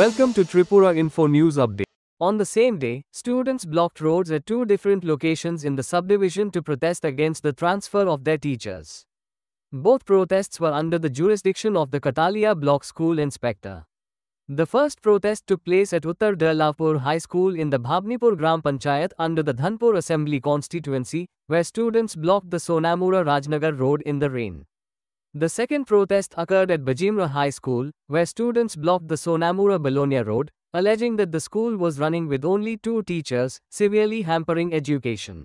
Welcome to Tripura Info News Update. On the same day, students blocked roads at two different locations in the subdivision to protest against the transfer of their teachers. Both protests were under the jurisdiction of the Katalia Block School Inspector. The first protest took place at Uttar Darlapur High School in the Bhavnipur Gram Panchayat under the Dhanpur Assembly constituency, where students blocked the Sonamura Rajnagar road in the rain. The second protest occurred at Bajimra High School, where students blocked the Sonamura Balonia road, alleging that the school was running with only two teachers, severely hampering education.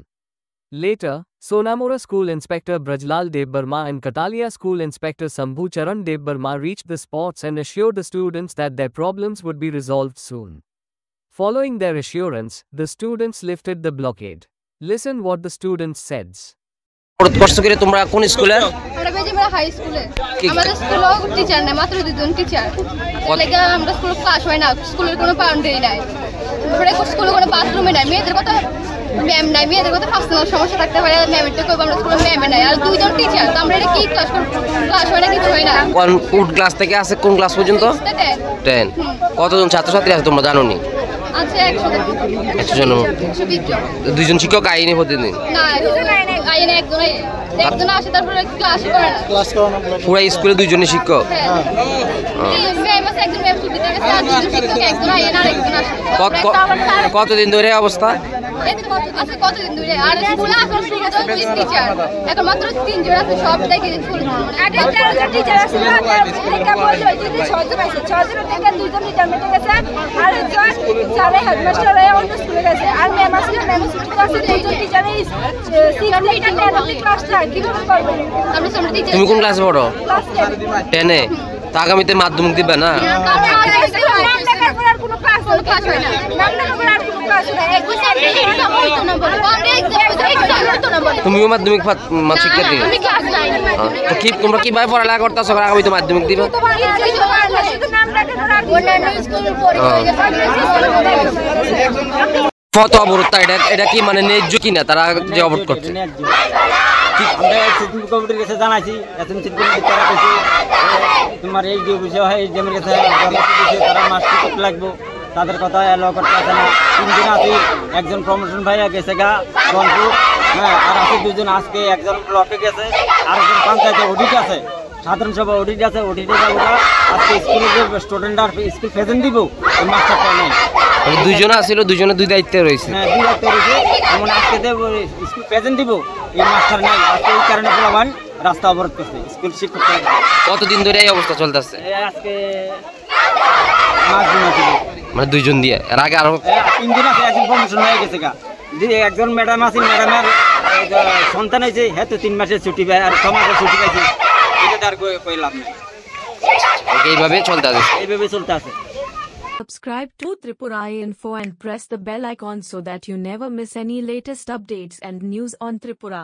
Later, Sonamura School Inspector Brajlal Devbarma and Katalia School Inspector Sambhu Charan Devbarma reached the spots and assured the students that their problems would be resolved soon. Following their assurance, the students lifted the blockade. Listen what the students said. তোমরা কোন স্কুলে? আমরা বেজিমরা high স্কুলে। আমাদের স্কুলে teacher নাই, মাত্র দুজন টিচার। লাগে আমরা স্কুলে ক্লাস হয় না, স্কুলের কোনো বাউন্ডারি নাই। আমরা স্কুলে কোনো বাথরুমে নাই, মেয়েদের কথা ম্যাম নাই, মেয়েদের কথা পার্সোনাল সমস্যা থাকতে পারে, ম্যামেরটা কইব আমরা স্কুলে ম্যাম নাই, আর দুইজন টিচার। তো আমরা এটা কি ক্লাস করব? ক্লাস হয় না, কিছু হয় না। কোন ক্লাস থেকে আছে কোন ক্লাস পর্যন্ত? 10। কতজন ছাত্রছাত্রী আছে তোমরা জানো নি? আছে 100 জন। 120 জন। দুইজন শিক্ষক আইনি প্রতিদিন? না, আইনে একজন আসে, তারপরে ক্লাস করে না। ক্লাস করে না পুরো স্কুলে দুইজনই শিক্ষক? ম্যাম আছে, একজন ম্যাম ছুটি থাকে, আর দুজন শিক্ষক, একজন আইনে আর একজন আসে। কতদিন ধরে অবস্থা? কতদিন ধরে? আর স্কুলে আসলে টিচার এখন মাত্র 3 জন আছে, সব দেখে স্কুল আগে 13 জন টিচার আছে, এটা বললো যদি 6 জন আছে, 6 জন থেকে 2 জন রিটায়ারমেন্টে গেছে, আর একজন স্যার হেডমাস্টার হয়ে অন্য স্কুলে গেছে, আর ম্যাম আছে, ম্যাম ছুটি আছে, 2 জন টিচারই 6 থেকে 10 ক্লাস থাকে। কিভাবে করবে? তুমি কোন ক্লাসে পড়ো? ক্লাস 10 এ। তো আগামীতে মাধ্যমিক দিবে না? কোনো ক্লাস হয় না, নাম না করে আর কোনো ক্লাস হয় না। এক্সাম হইতো না বলে, এক্সাম হইতো না বলে। তুমিও মাধ্যমিক শিক্ষার্থী? আমি ক্লাস 9। তো কি তোমরা কিভাবে পড়ালেখা করতেছো? আগামীতে মাধ্যমিক দিবে? শুধু নামটাকে করে আর অন্যান্য স্কুলের পরে কত অবরোধ? এটা কি মানে ন্যায্য কিনা তারা যে অবরোধ করছে? আমরা সিদ্দিক কমিটির কাছে জানাইছি, তোমার এই যে বিষয় হয়, এই জমির কাছে তারা মাস্টার করতে লাগবো, তাদের কথা এলো করতে আসে না। 3 দিন আছি, একজন প্রমোশন ভাইয়া গেছে গা রংপুর, হ্যাঁ, আর আছে 2 জন, আজকে একজন ব্লকে গেছে, আর একজন পঞ্চায়েতে অডিট আছে, সাধারণ সভা অডিট আছে, অডিটে যাবো। আজকে স্কুলে যে স্টুডেন্ট আর স্কুল প্রেজেন্ট দিব, ওই মাস্টারটা নেই। দুইজন আসছিল, দুইজনে দুই দায়িত্বে রয়েছে। হ্যাঁ, 2 দায়িত্বে রয়েছে। এমন আজকে স্কুল প্রেজেন্ট দিব, এই মাস্টার নাই। আজকে এই কারণে পোলাবান রাস্তা অবরোধ করছে স্কুল শিক্ষক। কতদিন ধরে এই অবস্থা চলতেছে? আজকে 5 দিন আছে, মানে 2 জন দিয়ে। এর আগে আরো 3 দিন আছে, একজন প্রমোশন হয়ে গেছে গা। একজন ম্যাডাম আছে, ম্যাডামের সন্তান হয়েছে, হ্যাঁ, তো 3 মাসের ছুটি পায়, আর 6 মাসের ছুটি পাইছে। এটা আর কই লাভ নেই। এইভাবে চলতে আছে, এইভাবে চলতে আছে। Subscribe to Tripura Info and press the bell icon so that you never miss any latest updates and news on Tripura.